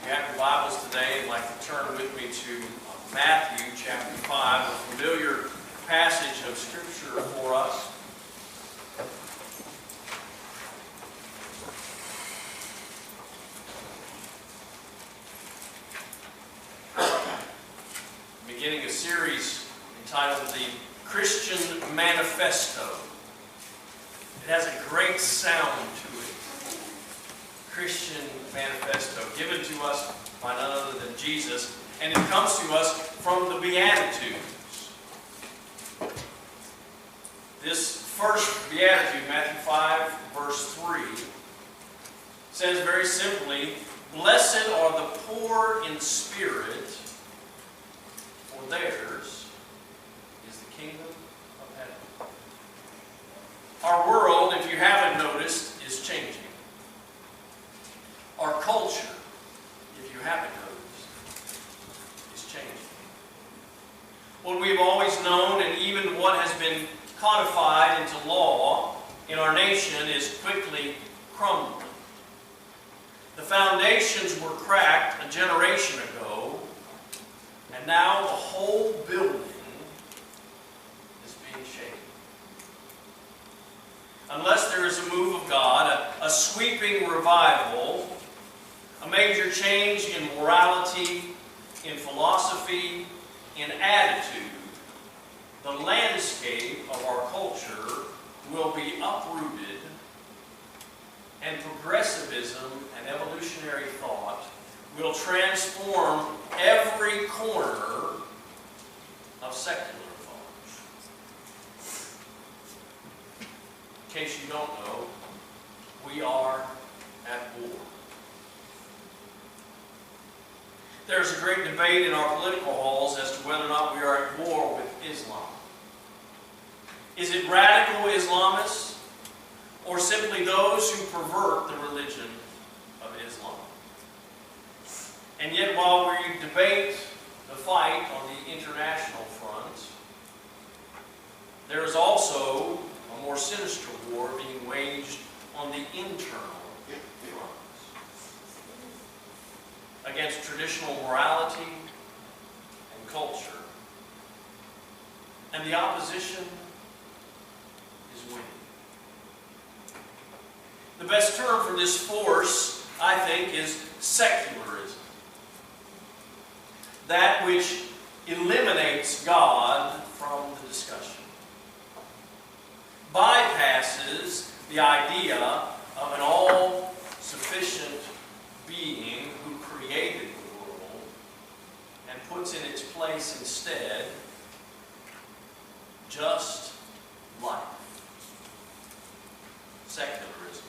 you have your Bibles today and like to turn with me to Matthew chapter 5, a familiar passage of Scripture for us. Beginning a series entitled The Christian Manifesto. It has a great sound to it. Christian Manifesto, given to us by none other than Jesus, and it comes to us from the Beatitudes. This first Beatitude, Matthew 5, verse 3, says very simply, "Blessed are the poor in spirit, for theirs is the kingdom of heaven." Our world, if you haven't noticed, is changing. Our culture, if you haven't noticed, is changing. What we've always known, and even what has been codified into law in our nation, is quickly crumbling. The foundations were cracked a generation ago, and now the whole building is being shaken. Unless there is a move of God, a sweeping revival, a major change in morality, in philosophy, in attitude, the landscape of our culture will be uprooted, and progressivism and evolutionary thought will transform every corner of secular thought. In case you don't know, we are at war. There's a great debate in our political halls as to whether or not we are at war with Islam. Is it radical Islamists, or simply those who pervert the religion of Islam? And yet, while we debate the fight on the international front, there is also a more sinister war being waged on the internal front, against traditional morality and culture. And the opposition is winning. The best term for this force, I think, is secularism. That which eliminates God from the discussion. Bypasses the idea of an all-sufficient being who created the world, and puts in its place instead just life. Secularism.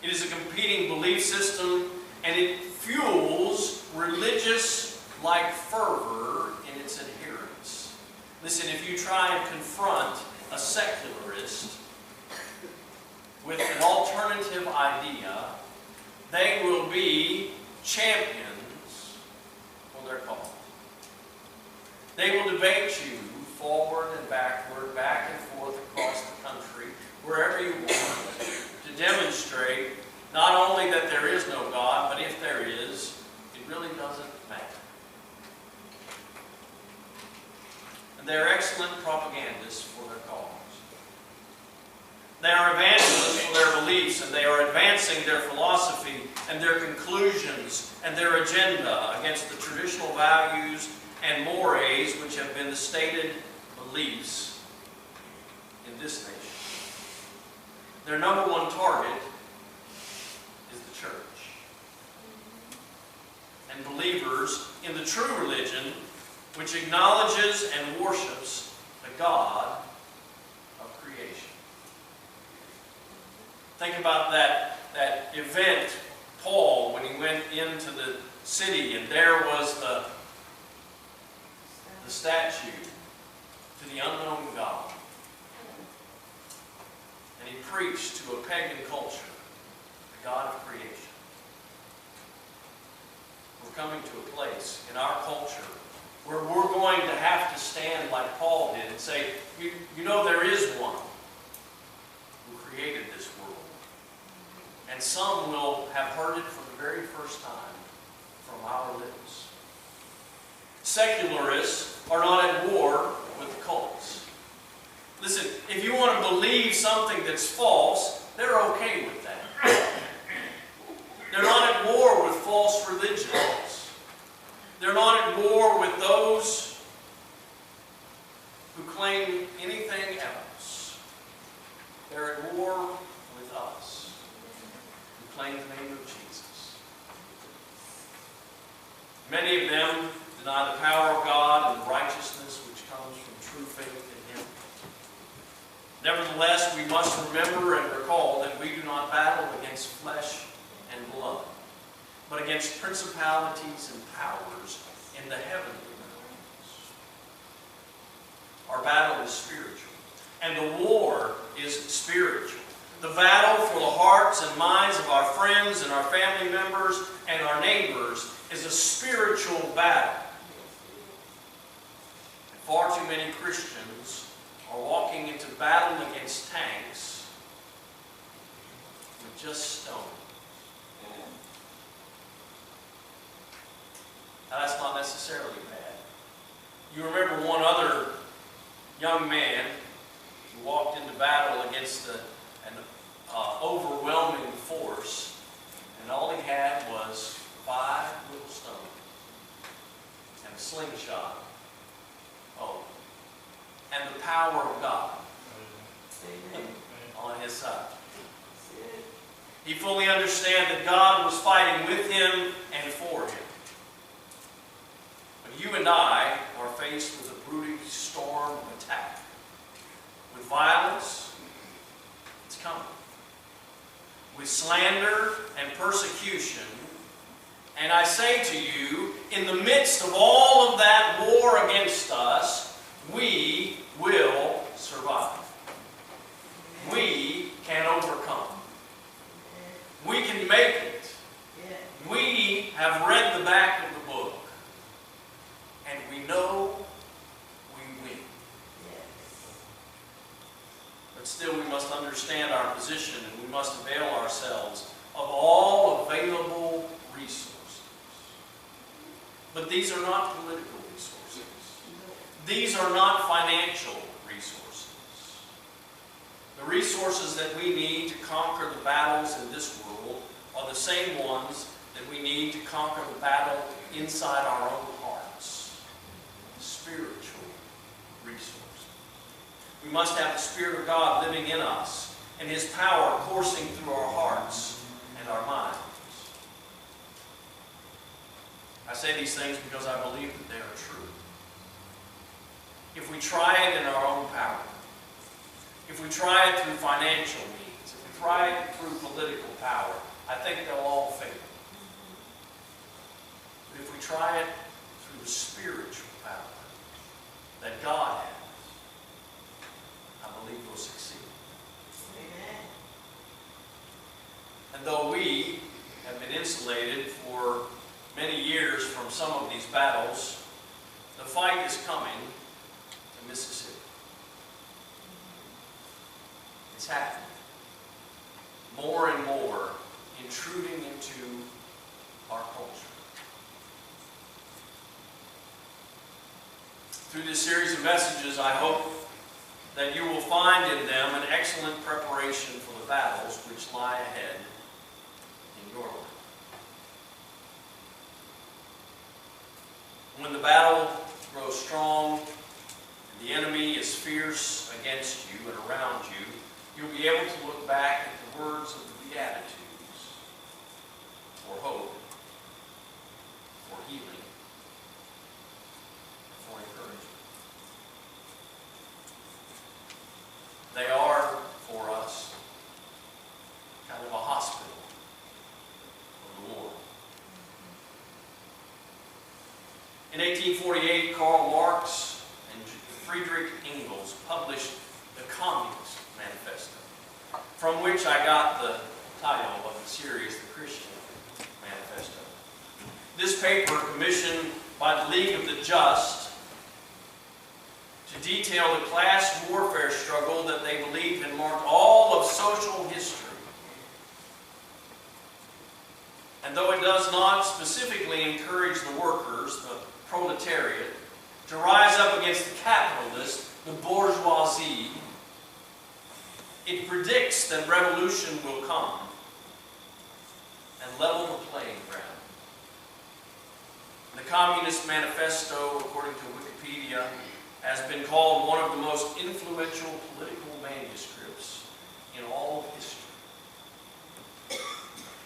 It is a competing belief system, and it fuels religious-like fervor in its adherents. Listen, if you try and confront a secularist with an alternative idea, they will be champions for their cause. They will debate you forward and backward, back and forth across the country, wherever you want, to demonstrate not only that there is no God, but if there is, it really doesn't matter. And they are excellent propagandists for their cause. They are evangelists for their beliefs, and they are advancing their philosophy and their conclusions and their agenda against the traditional values and mores which have been the stated beliefs in this nation. Their number one target is the church and believers in the true religion, which acknowledges and worships the God of creation. Think about that event, Paul, when he went into the city, and there was the statue to the unknown God. And he preached to a pagan culture, the God of creation. We're coming to a place in our culture where we're going to have to stand like Paul did and say, you know there is one who created this world. And some will have heard it for the very first time from our lips. Secularists are not at war with cults. Listen, if you want to believe something that's false, they're okay with that. They're not at war with false religions. They're not at war with those who claim anything else. They're at war with us, who claim the name of Jesus. Many of them deny the power of God and the righteousness which comes from true faith in Him. Nevertheless, we must remember and recall that we do not battle against flesh and blood, but against principalities and powers in the heavenly realms. Our battle is spiritual, and the war is spiritual. The battle for the hearts and minds of our friends and our family members and our neighbors is a spiritual battle. And far too many Christians are walking into battle against tanks with just stone. Now, that's not necessarily bad. You remember one other young man who walked into battle against an overwhelming force, and all he had was 5 little stones and a slingshot. Oh, and the power of God on his side. He fully understood that God was fighting with him and for him. But you and I are faced with a brooding storm of attack. With violence, it's coming. With slander and persecution. And I say to you, in the midst of all of that war against us, we will survive. We can overcome. We can make it. We have read the back of the book. And we know we win. But still we must understand our position, and we must avail ourselves of all available resources. But these are not political resources. These are not financial resources. The resources that we need to conquer the battles in this world are the same ones that we need to conquer the battle inside our own hearts. Spiritual resources. We must have the Spirit of God living in us and His power coursing through our hearts and our minds. I say these things because I believe that they are true. If we try it in our own power, if we try it through financial means, if we try it through political power, I think they'll all fail. But if we try it through the spiritual power that God has, I believe we'll succeed. Amen. And though we have been insulated for many years from some of these battles, the fight is coming to Mississippi. It's happening. More and more intruding into our culture. Through this series of messages, I hope that you will find in them an excellent preparation for the battles which lie ahead in your life. When the battle grows strong and the enemy is fierce against you and around you, you'll be able to look back at the words of the Beatitudes for hope, for healing, for encouragement. They are, for us, kind of a hospital of the Lord. In 1848, Karl Marx and Friedrich Engels published the Communist Manifesto, from which I got the title of the series, The Christian Manifesto. This paper, commissioned by the League of the Just, to detail the class warfare struggle that they believed had marked all of social history. And though it does not specifically encourage the workers, the proletariat, to rise up against the capitalists, the bourgeoisie, it predicts that revolution will come and level the playing ground. The Communist Manifesto, according to Wikipedia, has been called one of the most influential political manuscripts in all of history.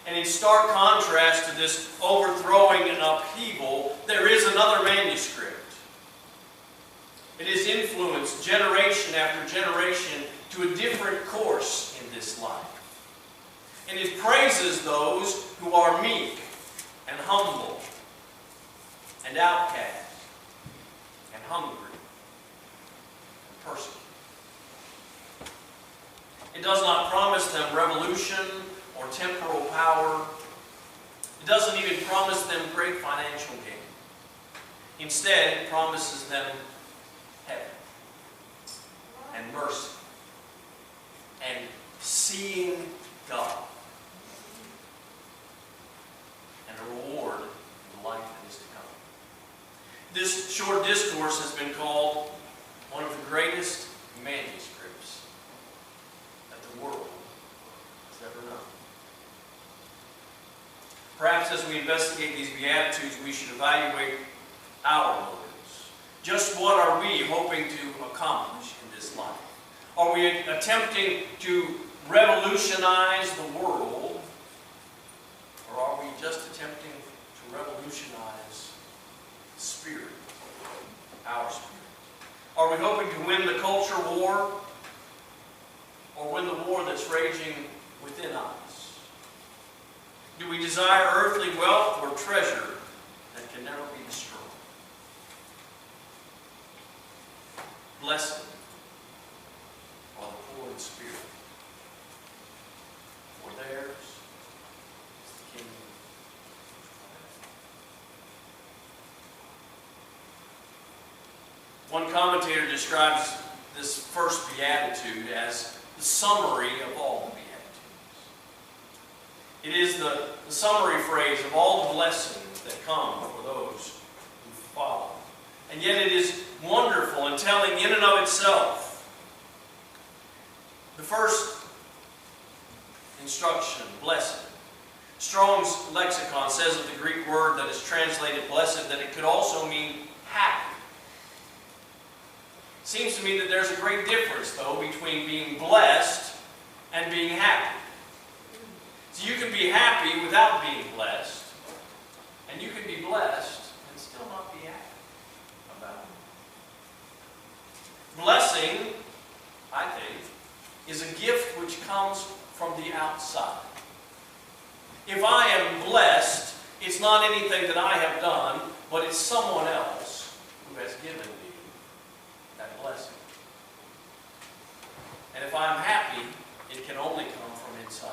And in stark contrast to this overthrowing and upheaval, there is another manuscript. It has influenced generation after generation to a different course in this life. And it praises those who are meek and humble and outcast and hungry and persecuted. It does not promise them revolution or temporal power. It doesn't even promise them great financial gain. Instead, it promises them heaven and mercy and seeing God and a reward in the life that is to come. This short discourse has been called one of the greatest manuscripts that the world has ever known. Perhaps as we investigate these Beatitudes, we should evaluate our motives. Just what are we hoping to accomplish in this life? Are we attempting to revolutionize the world, or are we just attempting to revolutionize the spirit, our spirit? Are we hoping to win the culture war, or win the war that's raging within us? Do we desire earthly wealth or treasure that can never be destroyed? Blessed are the poor in spirit, for theirs is the kingdom of heaven. One commentator describes this first beatitude as the summary of all the beatitudes. It is the summary phrase of all the blessings that come for those who follow. And yet it is wonderful and telling in and of itself. The first instruction, blessed. Strong's lexicon says of the Greek word that is translated blessed that it could also mean happy. Seems to me that there's a great difference, though, between being blessed and being happy. So you can be happy without being blessed, and you can be blessed and still not be happy about it. Blessing, I think, is a gift which comes from the outside. If I am blessed, it's not anything that I have done, but it's someone else who has given me that blessing. And if I'm happy, it can only come from inside.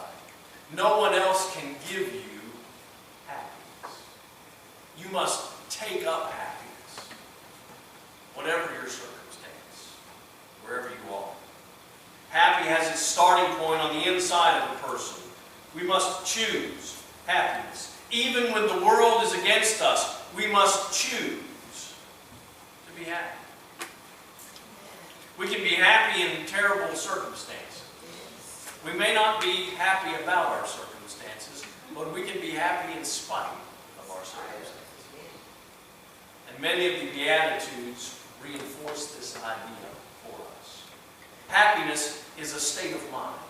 No one else can give you happiness. You must take up happiness, whatever your circumstance, wherever you are. Happy has its starting point on the inside of the person. We must choose happiness. Even when the world is against us, we must choose to be happy. We can be happy in terrible circumstances. We may not be happy about our circumstances, but we can be happy in spite of our circumstances. And many of the Beatitudes reinforce this idea for us. Happiness is a state of mind.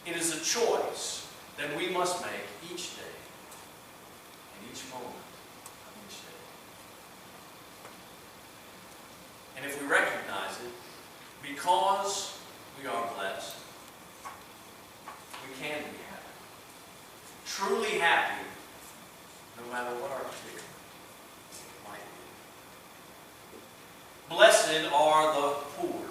It is a choice that we must make each day and each moment of each day. And if we recognize it, because we are blessed, we can be happy. Truly happy, no matter what our fear might be. Blessed are the poor.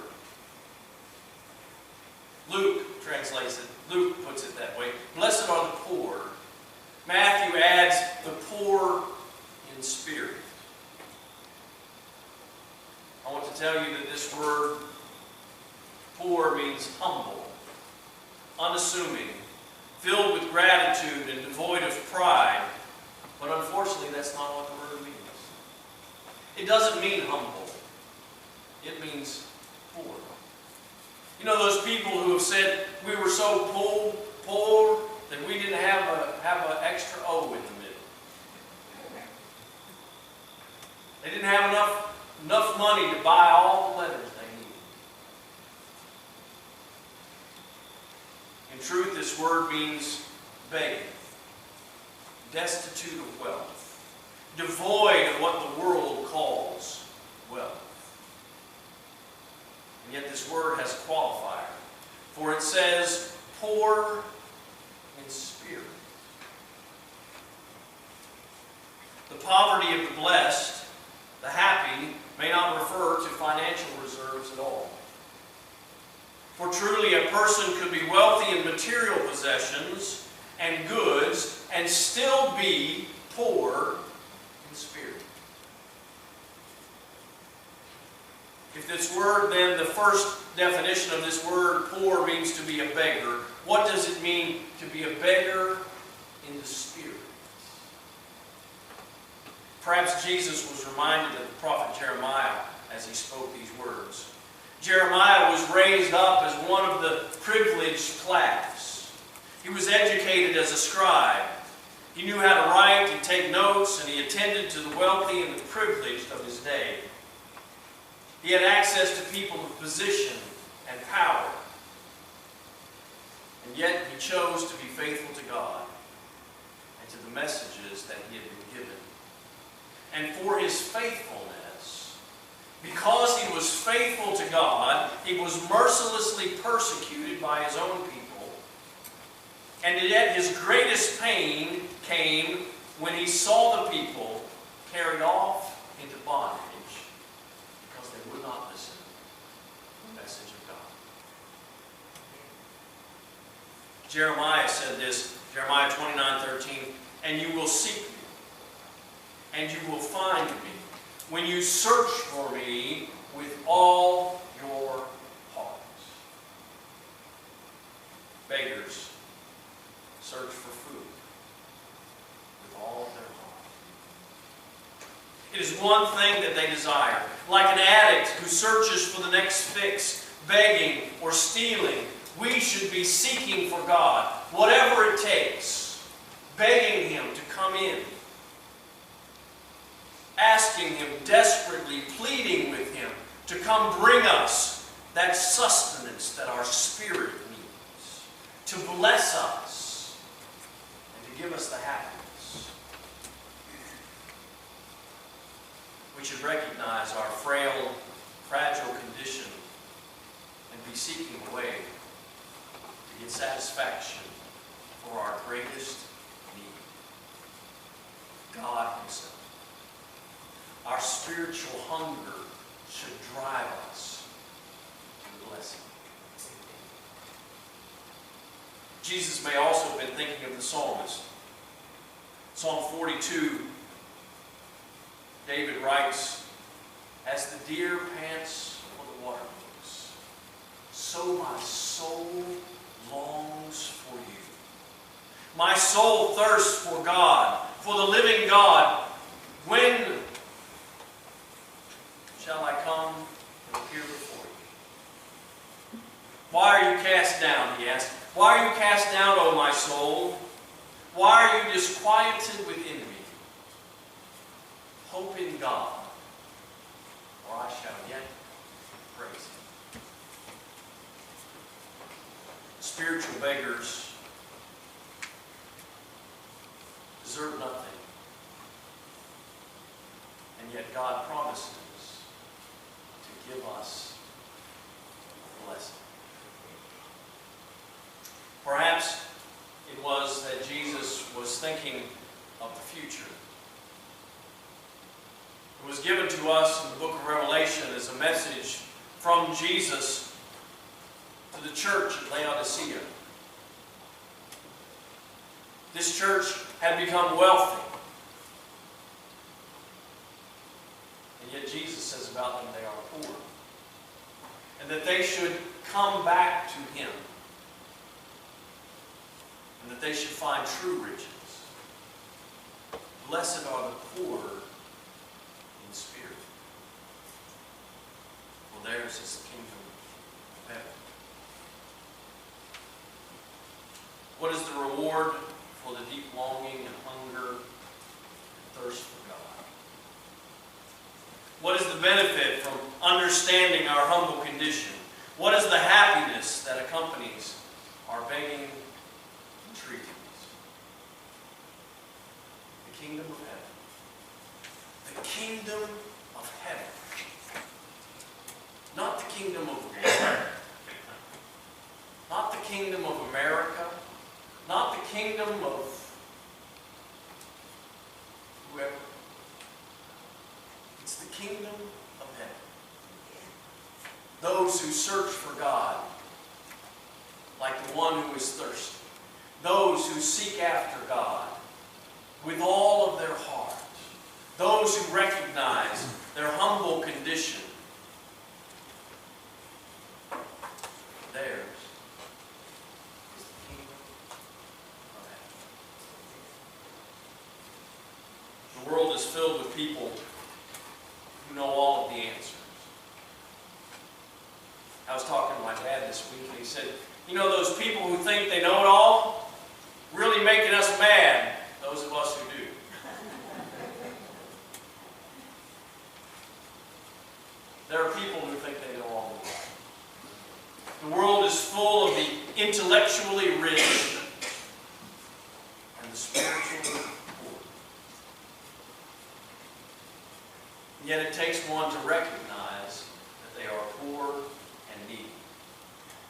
Luke translates it. Luke puts it that way. Blessed are the poor. Matthew adds the poor in spirit. I want to tell you that this word poor means humble, unassuming, filled with gratitude and devoid of pride. doesn't mean humble. It means poor. You know those people who have said we were so poor that we didn't have an extra O in the middle. They didn't have enough money to buy all the letters they needed. In truth, this word means begging, destitute of wealth, devoid of what the world calls wealth. And yet this word has a qualifier, for it says, poor in spirit. The poverty of the blessed, the happy, may not refer to financial reserves at all. For truly a person could be wealthy in material possessions and goods and still be poor in spirit. If this word, then, the first definition of this word, poor, means to be a beggar, what does it mean to be a beggar in the spirit? Perhaps Jesus was reminded of the prophet Jeremiah as he spoke these words. Jeremiah was raised up as one of the privileged class. He was educated as a scribe. He knew how to write and take notes, and he attended to the wealthy and the privileged of his day. He had access to people of position and power. And yet he chose to be faithful to God and to the messages that he had been given. And for his faithfulness, because he was faithful to God, he was mercilessly persecuted by his own people. And yet his greatest pain came when he saw the people carried off into bondage because they would not listen to the message of God. Jeremiah said this, Jeremiah 29:13, "And you will seek me, and you will find me, when you search for me with all your hearts." Beggars search for food with all of their heart. It is one thing that they desire. Like an addict who searches for the next fix, begging or stealing, we should be seeking for God, whatever it takes, begging Him to come in, asking Him desperately, pleading with Him to come bring us that sustenance that our spirit needs, to bless us, and to give us the happiness. We should recognize our frail, fragile condition and be seeking a way to get satisfaction for our greatest need, God Himself. Our spiritual hunger should drive us to blessing. Jesus may also have been thinking of the psalmist. Psalm 42, David writes, "As the deer pants for the water brooks, so my soul longs for you. My soul thirsts for God, for the living God. When shall I come and appear before you?" "Why are you cast down?" he asked. "Why are you cast down, O my soul? Why are you disquieted within me? Hope in God, for I shall yet praise Him." Spiritual beggars deserve nothing, and yet God promises to give us a blessing. Perhaps it was that Jesus was thinking of the future. It was given to us in the book of Revelation as a message from Jesus to the church at Laodicea. This church had become wealthy. And yet Jesus says about them they are poor. And that they should come back to Him. And that they should find true riches. Blessed are the poor in spirit. for theirs is the kingdom of heaven. What is the reward for the deep longing and hunger and thirst for God? What is the benefit from understanding our humble condition? What is the happiness that accompanies our begging and entreaties? The kingdom of heaven. The kingdom of heaven. Not the kingdom of America. Not the kingdom of America. Not the kingdom of whoever. It's the kingdom of heaven. Those who search for God, like the one who is thirsty. Those who seek after God with all of their heart. Those who recognize their humble condition. Theirs is the kingdom of heaven. The world is filled with people who know all of the answers. I was talking to my dad this week and he said, you know those people who think they know it all? Really making us mad, those of us who do. There are people who think they know all the time. The world is full of the intellectually rich and the spiritually poor. And yet it takes one to recognize that they are poor and needy.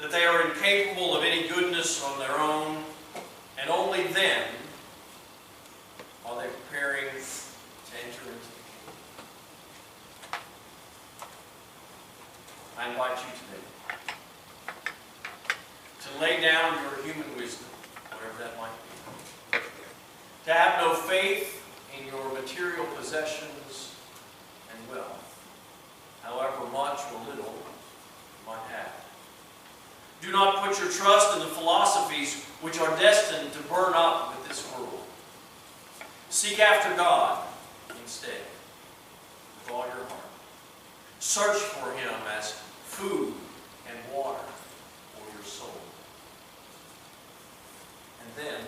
That they are incapable of any goodness on their own, and only then are they preparing to enter into the kingdom. I invite you today to lay down your human wisdom, whatever that might be. To have no faith in your material possessions and wealth, however much or little you might have. Do not put your trust in the philosophies which are destined to burn up with this world. Seek after God instead, with all your heart. Search for Him as food and water for your soul. And then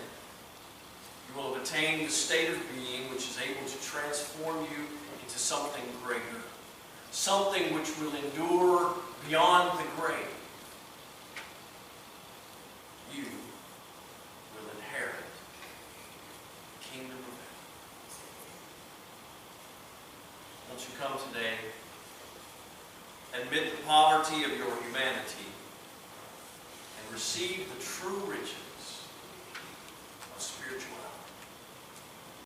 you will have attained the state of being which is able to transform you into something greater. Something which will endure beyond the grave. You will inherit the kingdom of heaven. Won't you come today, admit the poverty of your humanity, and receive the true riches